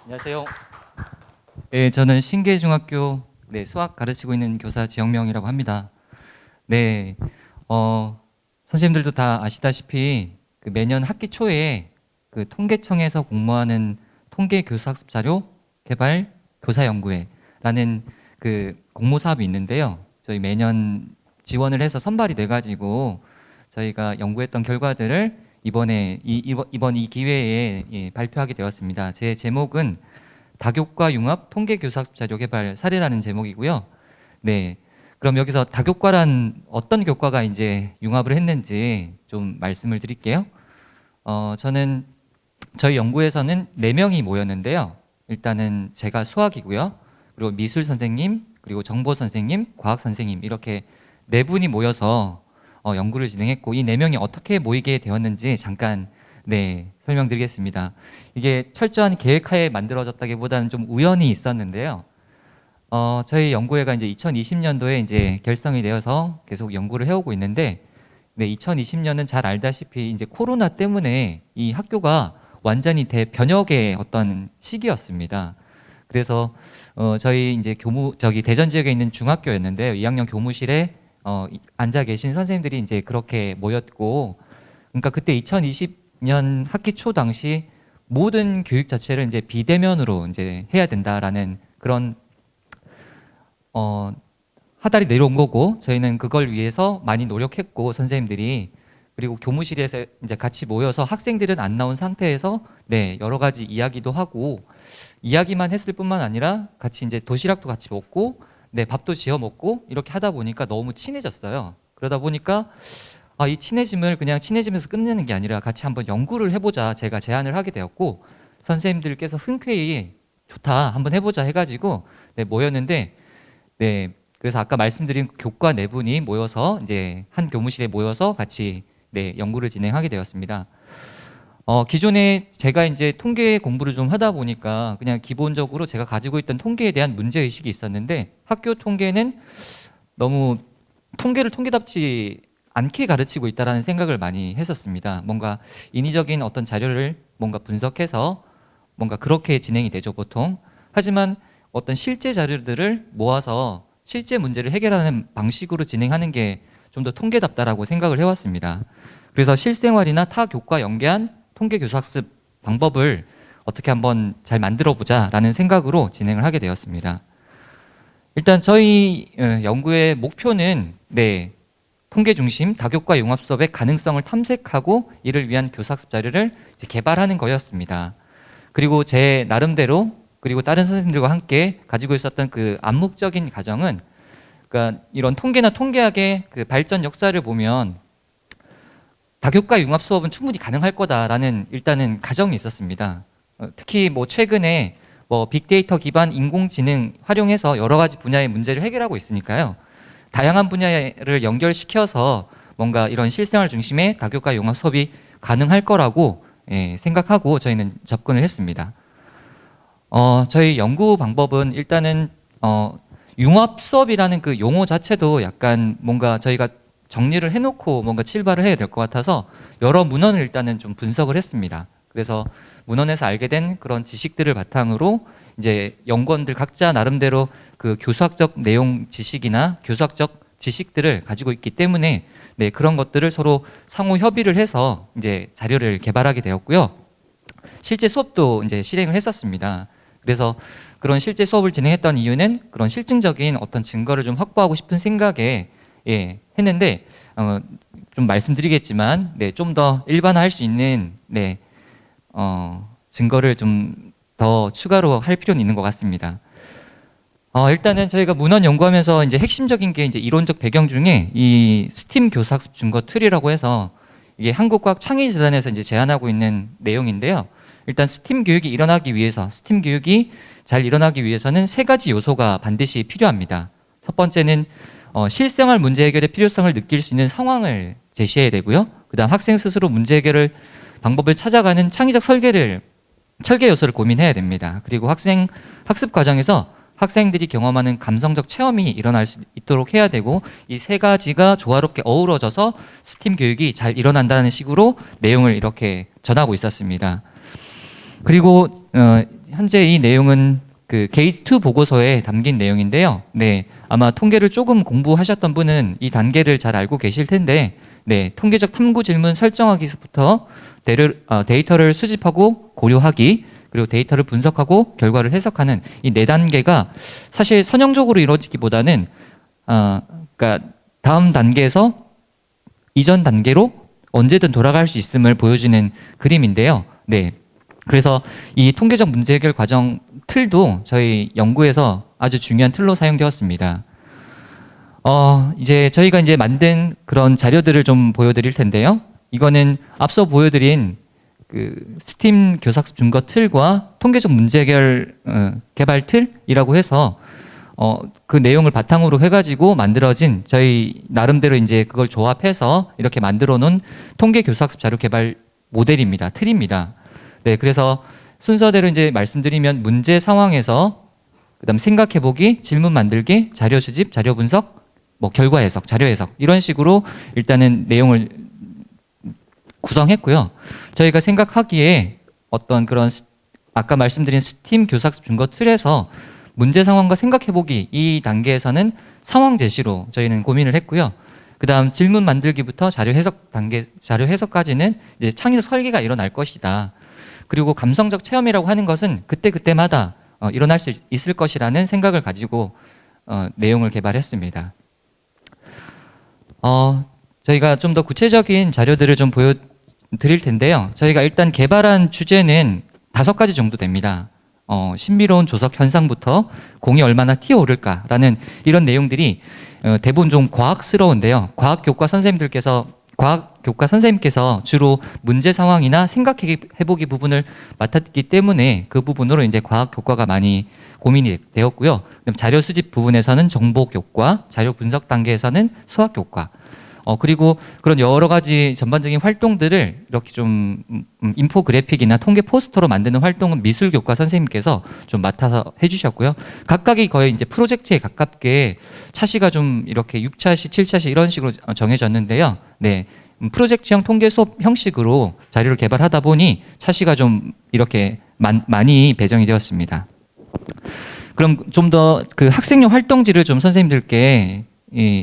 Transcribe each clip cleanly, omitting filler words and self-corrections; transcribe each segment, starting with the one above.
안녕하세요. 네, 저는 신계중학교 수학 가르치고 있는 교사 지영명이라고 합니다. 네, 선생님들도 다 아시다시피 매년 학기 초에 통계청에서 공모하는 통계 교사학습 자료 개발 교사 연구회라는 공모 사업이 있는데요. 저희 매년 지원을 해서 선발이 돼가지고 저희가 연구했던 결과들을 이번 이 기회에 발표하게 되었습니다. 제 제목은 다교과 융합 통계 교사학습 자료 개발 사례라는 제목이고요. 네. 그럼 여기서 다교과란 어떤 교과가 이제 융합을 했는지 좀 말씀을 드릴게요. 저는 저희 연구에서는 4명이 모였는데요. 일단은 제가 수학이고요. 그리고 미술 선생님, 그리고 정보 선생님, 과학 선생님 이렇게 4분이 모여서 연구를 진행했고 이 4명이 어떻게 모이게 되었는지 잠깐 설명드리겠습니다. 이게 철저한 계획하에 만들어졌다기보다는 좀 우연히 있었는데요. 저희 연구회가 이제 2020년도에 이제 결성이 되어서 계속 연구를 해오고 있는데, 2020년은 잘 알다시피 이제 코로나 때문에 이 학교가 완전히 대변혁의 어떤 시기였습니다. 그래서 저희 이제 대전 지역에 있는 중학교였는데요. 2학년 교무실에 앉아 계신 선생님들이 이제 그렇게 모였고, 그러니까 그때 2020년 학기 초 당시 모든 교육 자체를 이제 비대면으로 이제 해야 된다라는 그런 하달이 내려온 거고, 저희는 그걸 위해서 많이 노력했고 선생님들이, 그리고 교무실에서 이제 같이 모여서 학생들은 안 나온 상태에서 여러 가지 이야기도 하고, 이야기만 했을 뿐만 아니라 같이 이제 도시락도 같이 먹고 밥도 지어 먹고 이렇게 하다 보니까 너무 친해졌어요. 그러다 보니까 이 친해짐을 그냥 친해지면서 끝내는 게 아니라 같이 한번 연구를 해보자 제가 제안을 하게 되었고, 선생님들께서 흔쾌히 좋다 한번 해보자 해가지고 모였는데, 그래서 아까 말씀드린 교과 4분이 모여서 이제 한 교무실에 모여서 같이 연구를 진행하게 되었습니다. 기존에 제가 이제 통계 공부를 좀 하다 보니까 그냥 기본적으로 제가 가지고 있던 통계에 대한 문제의식이 있었는데, 학교 통계는 너무 통계를 통계답지 않게 가르치고 있다라는 생각을 많이 했었습니다. 뭔가 인위적인 어떤 자료를 뭔가 분석해서 뭔가 그렇게 진행이 되죠, 보통. 하지만 어떤 실제 자료들을 모아서 실제 문제를 해결하는 방식으로 진행하는 게 좀 더 통계답다라고 생각을 해왔습니다. 그래서 실생활이나 타 교과 연계한 통계 교사학습 방법을 어떻게 한번 잘 만들어 보자라는 생각으로 진행을 하게 되었습니다. 일단 저희 연구의 목표는 통계 중심 다교과 융합 수업의 가능성을 탐색하고 이를 위한 교사학습 자료를 이제 개발하는 거였습니다. 그리고 제 나름대로, 그리고 다른 선생님들과 함께 가지고 있었던 그 암묵적인 가정은, 그러니까 이런 통계나 통계학의 그 발전 역사를 보면 다교과 융합 수업은 충분히 가능할 거다라는 일단은 가정이 있었습니다. 특히 뭐 최근에 빅데이터 기반 인공지능 활용해서 여러 가지 분야의 문제를 해결하고 있으니까요. 다양한 분야를 연결시켜서 뭔가 이런 실생활 중심의 다교과 융합 수업이 가능할 거라고 생각하고 저희는 접근을 했습니다. 저희 연구 방법은 일단은 융합 수업이라는 그 용어 자체도 약간 뭔가 저희가 정리를 해놓고 뭔가 출발을 해야 될 것 같아서 여러 문헌을 일단은 좀 분석을 했습니다. 그래서 문헌에서 알게 된 그런 지식들을 바탕으로 이제 연구원들 각자 나름대로 그 교수학적 내용 지식이나 교수학적 지식들을 가지고 있기 때문에 그런 것들을 서로 상호 협의를 해서 이제 자료를 개발하게 되었고요. 실제 수업도 이제 실행을 했었습니다. 그래서 그런 실제 수업을 진행했던 이유는 그런 실증적인 어떤 증거를 좀 확보하고 싶은 생각에 했는데, 좀 말씀드리겠지만 좀 더 일반화할 수 있는 증거를 좀 더 추가로 할 필요는 있는 것 같습니다. 일단은 저희가 문헌 연구하면서 이제 핵심적인 게 이제 이론적 배경 중에 이 스팀 교사학습 준거 틀이라고 해서 이게 한국과학창의재단에서 이제 제안하고 있는 내용인데요. 일단 스팀 교육이 잘 일어나기 위해서는 3가지 요소가 반드시 필요합니다. 첫 번째는 실생활 문제 해결의 필요성을 느낄 수 있는 상황을 제시해야 되고요. 그다음 학생 스스로 문제 해결을 방법을 찾아가는 창의적 설계 요소를 고민해야 됩니다. 그리고 학습 과정에서 학생들이 경험하는 감성적 체험이 일어날 수 있도록 해야 되고, 이 3가지가 조화롭게 어우러져서 스팀 교육이 잘 일어난다는 식으로 내용을 이렇게 전하고 있었습니다. 그리고 현재 이 내용은 그 게이트 2 보고서에 담긴 내용인데요. 네, 아마 통계를 조금 공부하셨던 분은 이 단계를 잘 알고 계실 텐데, 네, 통계적 탐구 질문 설정하기부터 데이터를 수집하고 고려하기, 그리고 데이터를 분석하고 결과를 해석하는 이 네 단계가 사실 선형적으로 이루어지기보다는 그러니까 다음 단계에서 이전 단계로 언제든 돌아갈 수 있음을 보여주는 그림인데요. 네. 그래서 이 통계적 문제 해결 과정 틀도 저희 연구에서 아주 중요한 틀로 사용되었습니다. 이제 저희가 이제 만든 그런 자료들을 좀 보여드릴 텐데요. 이거는 앞서 보여드린 그 스팀 교사학습 준거 틀과 통계적 문제 해결 개발 틀이라고 해서 그 내용을 바탕으로 해가지고 만들어진 저희 나름대로 이제 그걸 조합해서 이렇게 만들어 놓은 통계 교사학습 자료 개발 모델입니다. 틀입니다. 네, 그래서 순서대로 이제 말씀드리면 문제 상황에서 그다음 생각해보기, 질문 만들기, 자료 수집, 자료 분석, 뭐 결과 해석, 자료 해석 이런 식으로 일단은 내용을 구성했고요. 저희가 생각하기에 어떤 그런 아까 말씀드린 스팀 교사학습 준거 틀에서 문제 상황과 생각해보기 이 단계에서는 상황 제시로 저희는 고민을 했고요. 그 다음 질문 만들기부터 자료 해석 단계, 자료 해석까지는 이제 창의적 설계가 일어날 것이다. 그리고 감성적 체험이라고 하는 것은 그때그때마다 일어날 수 있을 것이라는 생각을 가지고 내용을 개발했습니다. 저희가 좀 더 구체적인 자료들을 좀 보여드릴 텐데요. 저희가 일단 개발한 주제는 5가지 정도 됩니다. 신비로운 조석 현상부터 공이 얼마나 튀어오를까라는 이런 내용들이 대부분 좀 과학스러운데요. 과학교과 선생님께서 주로 문제 상황이나 생각해보기 부분을 맡았기 때문에 그 부분으로 이제 과학교과가 많이 고민이 되었고요. 그럼 자료 수집 부분에서는 정보교과, 자료 분석 단계에서는 수학교과, 그리고 그런 여러 가지 전반적인 활동들을 이렇게 좀 인포그래픽이나 통계 포스터로 만드는 활동은 미술교과 선생님께서 좀 맡아서 해주셨고요. 각각이 거의 이제 프로젝트에 가깝게 차시가 좀 이렇게 6차시, 7차시 이런 식으로 정해졌는데요. 네. 프로젝트형 통계 수업 형식으로 자료를 개발하다 보니 차시가 좀 이렇게 많이 배정이 되었습니다. 그럼 좀 더 그 학생용 활동지를 좀 선생님들께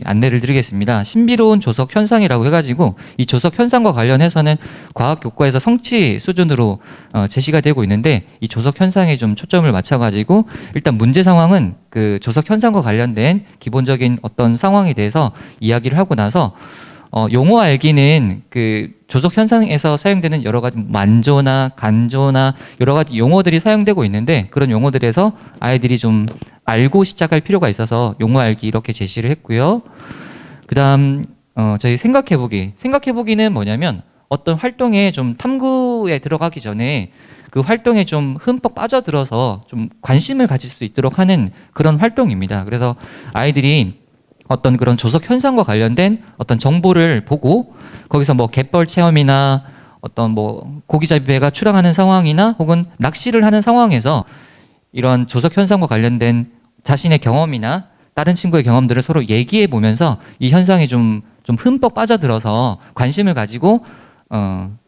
안내를 드리겠습니다. 신비로운 조석 현상이라고 해가지고 이 조석 현상과 관련해서는 과학교과에서 성취 수준으로 제시가 되고 있는데 이 조석 현상에 좀 초점을 맞춰가지고 일단 문제 상황은 그 조석 현상과 관련된 기본적인 어떤 상황에 대해서 이야기를 하고 나서 용어 알기는 그 조석 현상에서 사용되는 여러 가지 만조나 간조나 여러 가지 용어들이 사용되고 있는데 그런 용어들에서 아이들이 좀 알고 시작할 필요가 있어서 용어 알기 이렇게 제시를 했고요. 그다음 저희 생각해보기는 뭐냐면 어떤 활동에 좀 탐구에 들어가기 전에 그 활동에 좀 흠뻑 빠져들어서 좀 관심을 가질 수 있도록 하는 그런 활동입니다. 그래서 아이들이 어떤 그런 조석 현상과 관련된 어떤 정보를 보고 거기서 뭐 갯벌 체험이나 어떤 뭐 고기잡이 배가 출항하는 상황이나 혹은 낚시를 하는 상황에서 이런 조석 현상과 관련된 자신의 경험이나 다른 친구의 경험들을 서로 얘기해 보면서 이 현상에 좀 흠뻑 빠져들어서 관심을 가지고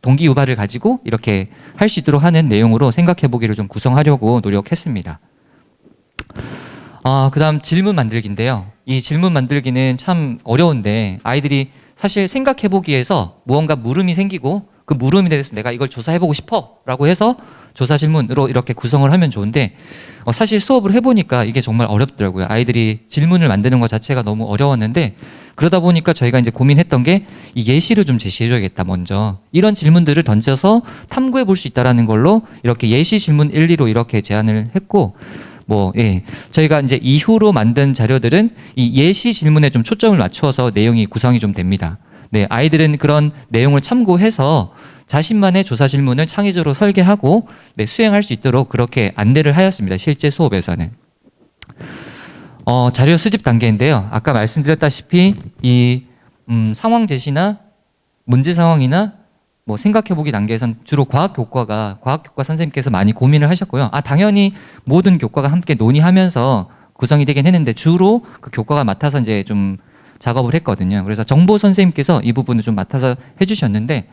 동기유발을 가지고 이렇게 할 수 있도록 하는 내용으로 생각해 보기를 좀 구성하려고 노력했습니다. 그다음 질문 만들기인데요. 이 질문 만들기는 참 어려운데 아이들이 사실 생각해보기에서 무언가 물음이 생기고 그 물음에 대해서 내가 이걸 조사해보고 싶어 라고 해서 조사 질문으로 이렇게 구성을 하면 좋은데 사실 수업을 해보니까 이게 정말 어렵더라고요. 아이들이 질문을 만드는 것 자체가 너무 어려웠는데 그러다 보니까 저희가 이제 고민했던 게 이 예시를 좀 제시해줘야겠다. 먼저 이런 질문들을 던져서 탐구해 볼 수 있다라는 걸로 이렇게 예시 질문 1, 2로 이렇게 제안을 했고 저희가 이제 이후로 만든 자료들은 이 예시 질문에 좀 초점을 맞추어서 내용이 구성이 좀 됩니다. 네, 아이들은 그런 내용을 참고해서 자신만의 조사 질문을 창의적으로 설계하고 수행할 수 있도록 그렇게 안내를 하였습니다. 실제 수업에서는. 자료 수집 단계인데요. 아까 말씀드렸다시피 이 상황 제시나 문제 상황이나 뭐 생각해보기 단계에선 주로 과학교과 선생님께서 많이 고민을 하셨고요. 당연히 모든 교과가 함께 논의하면서 구성이 되긴 했는데 주로 그 교과가 맡아서 이제 좀 작업을 했거든요. 그래서 정보 선생님께서 이 부분을 좀 맡아서 해주셨는데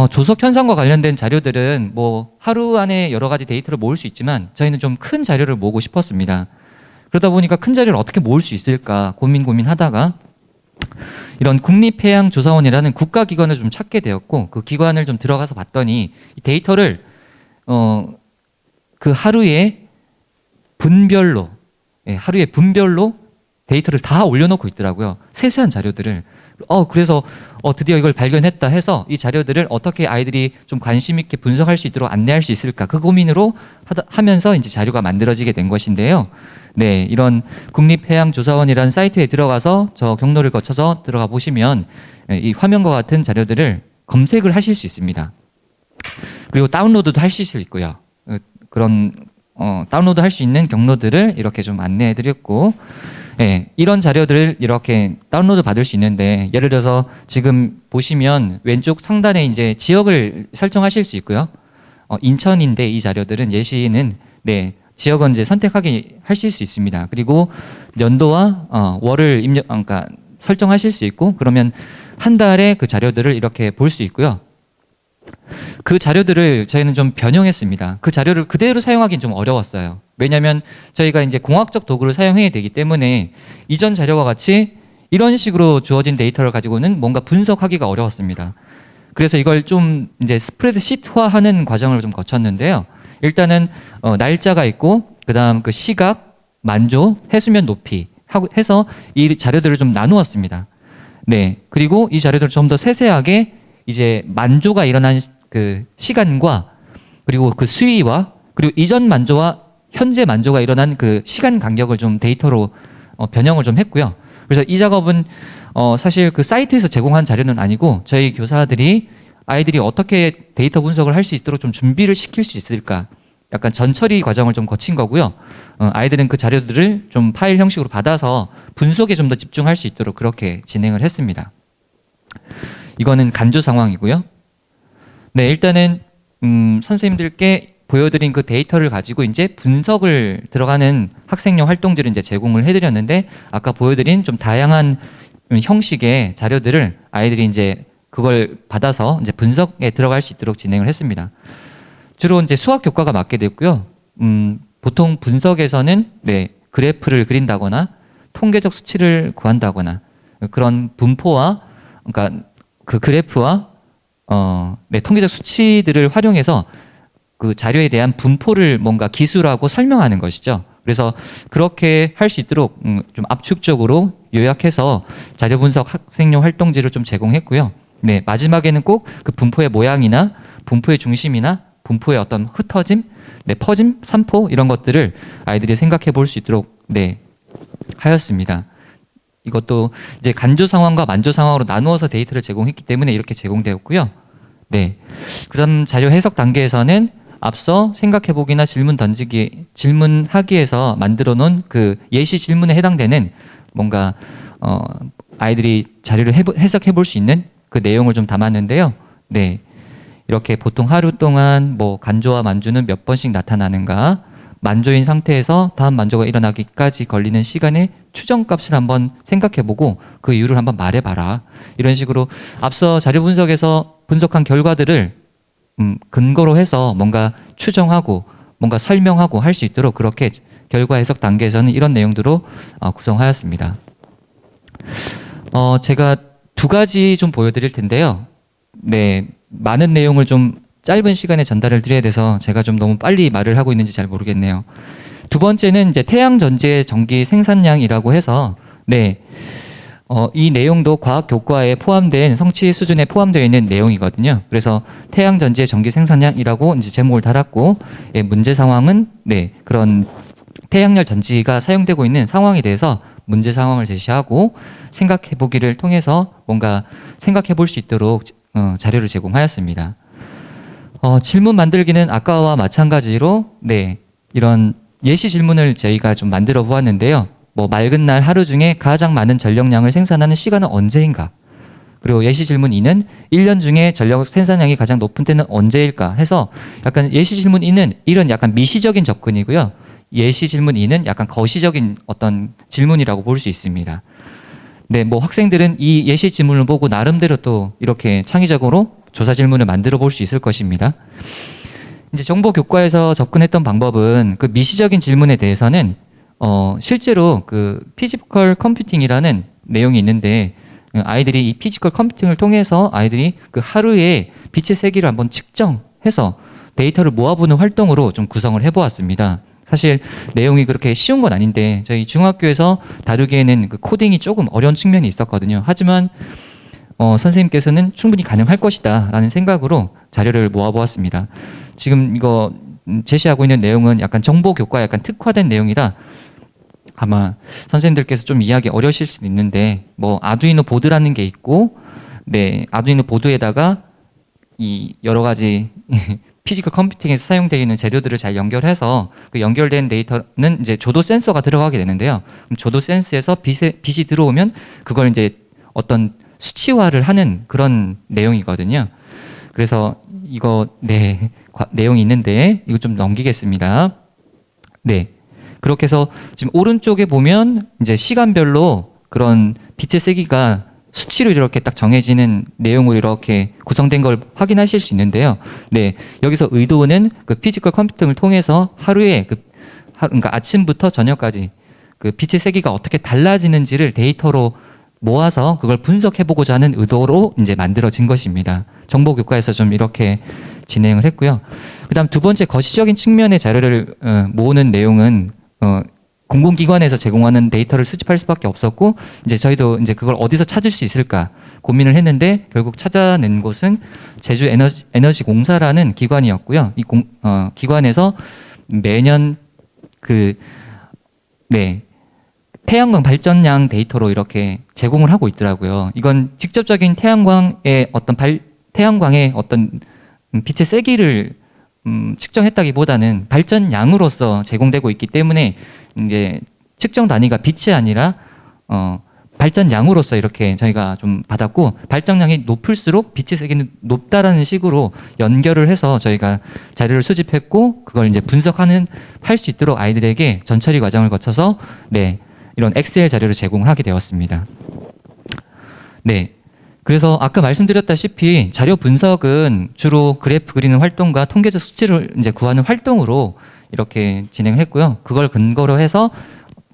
조석 현상과 관련된 자료들은 뭐 하루 안에 여러 가지 데이터를 모을 수 있지만 저희는 좀 큰 자료를 모으고 싶었습니다. 그러다 보니까 큰 자료를 어떻게 모을 수 있을까 고민하다가 이런 국립해양조사원이라는 국가기관을 좀 찾게 되었고, 그 기관을 좀 들어가서 봤더니 이 데이터를 그 하루에 분별로, 하루에 분별로 데이터를 다 올려놓고 있더라고요. 세세한 자료들을. 그래서 드디어 이걸 발견했다 해서 이 자료들을 어떻게 아이들이 좀 관심 있게 분석할 수 있도록 안내할 수 있을까, 그 고민으로 하면서 이제 자료가 만들어지게 된 것인데요. 네, 이런 국립해양조사원이라는 사이트에 들어가서 저 경로를 거쳐서 들어가 보시면 이 화면과 같은 자료들을 검색을 하실 수 있습니다. 그리고 다운로드도 하실 수 있고요. 그런 다운로드 할 수 있는 경로들을 이렇게 좀 안내해 드렸고, 이런 자료들을 이렇게 다운로드 받을 수 있는데, 예를 들어서 지금 보시면 왼쪽 상단에 이제 지역을 설정하실 수 있고요. 인천인데 이 자료들은 예시는 지역은 이제 선택하게 하실 수 있습니다. 그리고 연도와 월을 그러니까 설정하실 수 있고, 그러면 한 달에 그 자료들을 이렇게 볼 수 있고요. 그 자료들을 저희는 좀 변형했습니다. 그 자료를 그대로 사용하기는 좀 어려웠어요. 왜냐하면 저희가 이제 공학적 도구를 사용해야 되기 때문에 이전 자료와 같이 이런 식으로 주어진 데이터를 가지고는 뭔가 분석하기가 어려웠습니다. 그래서 이걸 좀 이제 스프레드시트화하는 과정을 좀 거쳤는데요. 일단은 날짜가 있고, 그다음 그 시각, 만조, 해수면 높이 하고 해서 이 자료들을 좀 나누었습니다. 네, 그리고 이 자료들을 좀 더 세세하게 이제 만조가 일어난 그 시간과, 그리고 그 수위와, 그리고 이전 만조와 현재 만조가 일어난 그 시간 간격을 좀 데이터로 변형을 좀 했고요. 그래서 이 작업은 사실 그 사이트에서 제공한 자료는 아니고 저희 교사들이 아이들이 어떻게 데이터 분석을 할 수 있도록 좀 준비를 시킬 수 있을까, 약간 전처리 과정을 좀 거친 거고요. 아이들은 그 자료들을 좀 파일 형식으로 받아서 분석에 좀 더 집중할 수 있도록 그렇게 진행을 했습니다. 이거는 간주 상황이고요. 네, 일단은 선생님들께 보여드린 그 데이터를 가지고 이제 분석을 들어가는 학생용 활동들을 이제 제공을 해드렸는데, 아까 보여드린 좀 다양한 형식의 자료들을 아이들이 이제 그걸 받아서 이제 분석에 들어갈 수 있도록 진행을 했습니다. 주로 이제 수학 교과가 맡게 됐고요. 보통 분석에서는 그래프를 그린다거나 통계적 수치를 구한다거나 그런 분포와, 그러니까 그 그래프와 통계적 수치들을 활용해서 그 자료에 대한 분포를 뭔가 기술하고 설명하는 것이죠. 그래서 그렇게 할 수 있도록 좀 압축적으로 요약해서 자료 분석 학생용 활동지를 좀 제공했고요. 네, 마지막에는 꼭 그 분포의 모양이나 분포의 중심이나 분포의 어떤 흩어짐, 퍼짐, 산포 이런 것들을 아이들이 생각해 볼 수 있도록 하였습니다. 이것도 이제 간조 상황과 만조 상황으로 나누어서 데이터를 제공했기 때문에 이렇게 제공되었고요. 네. 그다음 자료 해석 단계에서는 앞서 생각해보기나 질문하기에서 만들어 놓은 그 예시 질문에 해당되는 뭔가 아이들이 자료를 해석해 볼 수 있는 그 내용을 좀 담았는데요. 네. 이렇게 보통 하루 동안 뭐 간조와 만조는 몇 번씩 나타나는가, 만조인 상태에서 다음 만조가 일어나기까지 걸리는 시간의 추정값을 한번 생각해보고 그 이유를 한번 말해봐라. 이런 식으로 앞서 자료 분석에서 분석한 결과들을 근거로 해서 뭔가 추정하고 뭔가 설명하고 할 수 있도록 그렇게 결과 해석 단계에서는 이런 내용들로 구성하였습니다. 제가 두 가지 좀 보여드릴 텐데요. 네, 많은 내용을 좀 짧은 시간에 전달을 드려야 돼서 제가 좀 너무 빨리 말을 하고 있는지 잘 모르겠네요. 두 번째는 이제 태양 전지의 전기 생산량이라고 해서 이 내용도 과학 교과에 포함된 성취 수준에 포함되어 있는 내용이거든요. 그래서 태양 전지의 전기 생산량이라고 이제 제목을 달았고, 문제 상황은 그런 태양열 전지가 사용되고 있는 상황에 대해서 문제 상황을 제시하고 생각해 보기를 통해서 뭔가 생각해 볼 수 있도록 자료를 제공하였습니다. 질문 만들기는 아까와 마찬가지로 이런 예시 질문을 저희가 좀 만들어 보았는데요. 뭐 맑은 날 하루 중에 가장 많은 전력량을 생산하는 시간은 언제인가? 그리고 예시 질문 2는 1년 중에 전력 생산량이 가장 높은 때는 언제일까? 해서 약간 예시 질문 2는 이런 약간 미시적인 접근이고요. 예시 질문 2는 약간 거시적인 어떤 질문이라고 볼 수 있습니다. 네, 뭐 학생들은 이 예시 질문을 보고 나름대로 또 이렇게 창의적으로 조사 질문을 만들어 볼 수 있을 것입니다. 이제 정보 교과에서 접근했던 방법은 그 미시적인 질문에 대해서는 실제로 그 피지컬 컴퓨팅이라는 내용이 있는데 아이들이 이 피지컬 컴퓨팅을 통해서 아이들이 그 하루에 빛의 세기를 한번 측정해서 데이터를 모아보는 활동으로 좀 구성을 해보았습니다. 사실 내용이 그렇게 쉬운 건 아닌데 저희 중학교에서 다루기에는 그 코딩이 조금 어려운 측면이 있었거든요. 하지만 선생님께서는 충분히 가능할 것이다 라는 생각으로 자료를 모아보았습니다. 지금 이거 제시하고 있는 내용은 약간 정보 교과에 약간 특화된 내용이라 아마 선생님들께서 좀 이해하기 어려우실 수도 있는데 뭐 아두이노 보드라는 게 있고 네 아두이노 보드에다가 이 여러 가지 피지컬 컴퓨팅에서 사용되어 있는 재료들을 잘 연결해서 그 연결된 데이터는 이제 조도 센서가 들어가게 되는데요. 그럼 조도 센서에서 빛이 들어오면 그걸 이제 어떤 수치화를 하는 그런 내용이거든요. 그래서 이거 네 내용이 있는데 이거 좀 넘기겠습니다. 네. 그렇게 해서 지금 오른쪽에 보면 이제 시간별로 그런 빛의 세기가 수치로 이렇게 딱 정해지는 내용으로 이렇게 구성된 걸 확인하실 수 있는데요. 네. 여기서 의도는 그 피지컬 컴퓨팅을 통해서 하루에 그러니까 아침부터 저녁까지 그 빛의 세기가 어떻게 달라지는지를 데이터로 모아서 그걸 분석해보고자 하는 의도로 이제 만들어진 것입니다. 정보교과에서 좀 이렇게 진행을 했고요. 그다음 두 번째 거시적인 측면의 자료를 모으는 내용은 공공기관에서 제공하는 데이터를 수집할 수밖에 없었고 이제 저희도 이제 그걸 어디서 찾을 수 있을까 고민을 했는데 결국 찾아낸 곳은 제주 에너지 공사라는 기관이었고요. 이 기관에서 매년 태양광 발전량 데이터로 이렇게 제공을 하고 있더라고요. 이건 직접적인 태양광의 어떤 빛의 세기를 측정했다기보다는 발전량으로서 제공되고 있기 때문에 이제 측정 단위가 빛이 아니라 발전량으로서 이렇게 저희가 좀 받았고 발전량이 높을수록 빛의 세기는 높다라는 식으로 연결을 해서 저희가 자료를 수집했고 그걸 이제 할 수 있도록 아이들에게 전처리 과정을 거쳐서 이런 엑셀 자료를 제공하게 되었습니다. 네. 그래서 아까 말씀드렸다시피 자료 분석은 주로 그래프 그리는 활동과 통계적 수치를 이제 구하는 활동으로 이렇게 진행했고요. 그걸 근거로 해서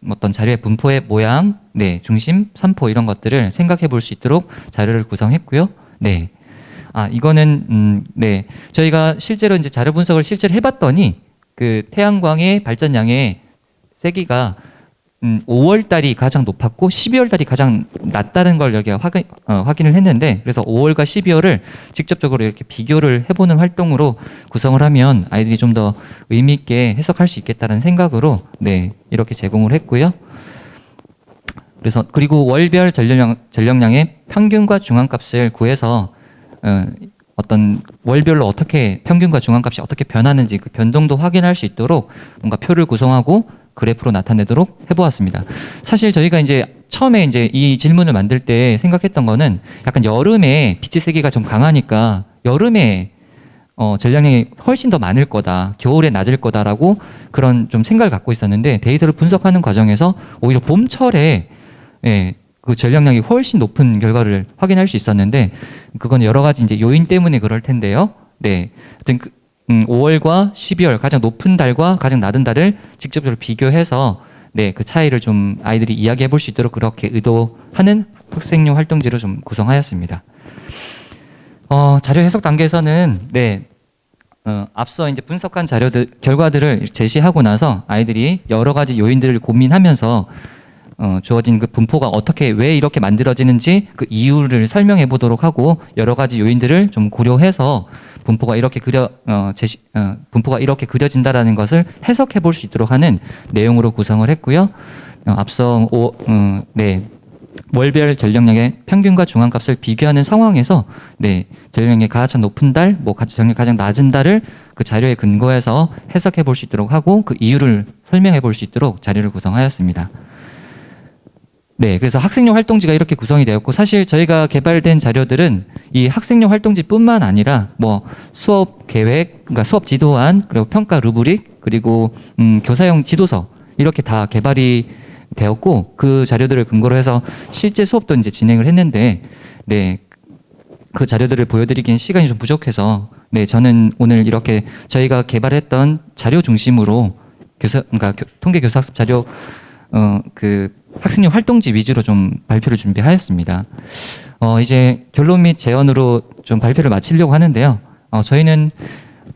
어떤 자료의 분포의 모양, 중심, 산포 이런 것들을 생각해 볼 수 있도록 자료를 구성했고요. 네. 이거는 저희가 실제로 이제 자료 분석을 실제로 해봤더니 그 태양광의 발전량의 세기가 5월 달이 가장 높았고 12월 달이 가장 낮다는 걸 여기가 확인을 했는데 그래서 5월과 12월을 직접적으로 이렇게 비교를 해보는 활동으로 구성을 하면 아이들이 좀 더 의미 있게 해석할 수 있겠다는 생각으로 이렇게 제공을 했고요. 그리고 월별 전력량의 평균과 중앙값을 구해서 어떤 월별로 어떻게 평균과 중앙값이 어떻게 변하는지 그 변동도 확인할 수 있도록 뭔가 표를 구성하고 그래프로 나타내도록 해보았습니다. 사실 저희가 이제 처음에 이제 이 질문을 만들 때 생각했던 거는 약간 여름에 빛의 세기가 좀 강하니까 여름에 전력량이 훨씬 더 많을 거다, 겨울에 낮을 거다라고 그런 좀 생각을 갖고 있었는데 데이터를 분석하는 과정에서 오히려 봄철에 그 전력량이 훨씬 높은 결과를 확인할 수 있었는데 그건 여러 가지 이제 요인 때문에 그럴 텐데요. 하여튼 5월과 12월 가장 높은 달과 가장 낮은 달을 직접적으로 비교해서 그 차이를 좀 아이들이 이야기해 볼 수 있도록 그렇게 의도하는 학생용 활동지로 좀 구성하였습니다. 자료 해석 단계에서는 앞서 이제 분석한 결과들을 제시하고 나서 아이들이 여러 가지 요인들을 고민하면서 주어진 그 분포가 왜 이렇게 만들어지는지 그 이유를 설명해 보도록 하고 여러 가지 요인들을 좀 고려해서 분포가 이렇게 그려진다라는 것을 해석해 볼 수 있도록 하는 내용으로 구성을 했고요. 앞서 월별 전력량의 평균과 중앙값을 비교하는 상황에서 전력량이 가장 높은 달, 전력량이 가장 낮은 달을 그 자료에 근거해서 해석해 볼 수 있도록 하고 그 이유를 설명해 볼 수 있도록 자료를 구성하였습니다. 그래서 학생용 활동지가 이렇게 구성이 되었고 사실 저희가 개발된 자료들은 이 학생용 활동지뿐만 아니라 수업 계획, 그러니까 수업 지도안, 그리고 평가 루브릭, 그리고 교사용 지도서 이렇게 다 개발이 되었고 그 자료들을 근거로 해서 실제 수업도 이제 진행을 했는데 그 자료들을 보여드리기엔 시간이 좀 부족해서 네, 저는 오늘 이렇게 저희가 개발했던 자료 중심으로 그러니까 통계 교사 학습 자료 그 학습용 활동지 위주로 좀 발표를 준비하였습니다. 이제 결론 및 제언으로 좀 발표를 마치려고 하는데요. 저희는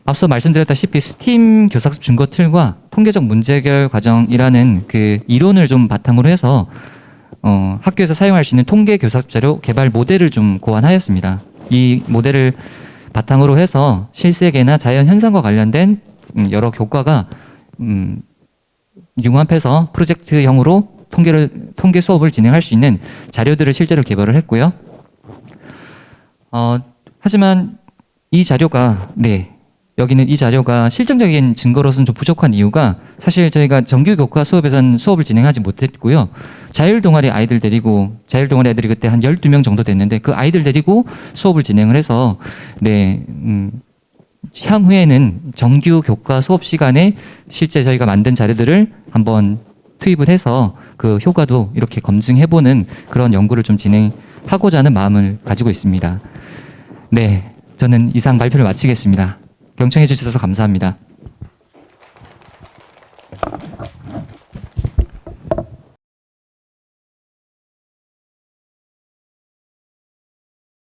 앞서 말씀드렸다시피 스팀 교사학습 준거 틀과 통계적 문제해결 과정이라는 그 이론을 좀 바탕으로 해서 학교에서 사용할 수 있는 통계 교사학습 자료 개발 모델을 좀 고안하였습니다. 이 모델을 바탕으로 해서 실세계나 자연 현상과 관련된 여러 교과가 융합해서 프로젝트형으로 통계 수업을 진행할 수 있는 자료들을 실제로 개발을 했고요. 하지만 이 자료가 여기는 이 자료가 실증적인 증거로서는 좀 부족한 이유가 사실 저희가 정규 교과 수업에서는 수업을 진행하지 못했고요. 자율 동아리 애들이 그때 한 12명 정도 됐는데 그 아이들 데리고 수업을 진행을 해서 향후에는 정규 교과 수업 시간에 실제 저희가 만든 자료들을 한번 투입을 해서 그 효과도 이렇게 검증해보는 그런 연구를 좀 진행하고자 하는 마음을 가지고 있습니다. 네, 저는 이상 발표를 마치겠습니다. 경청해 주셔서 감사합니다.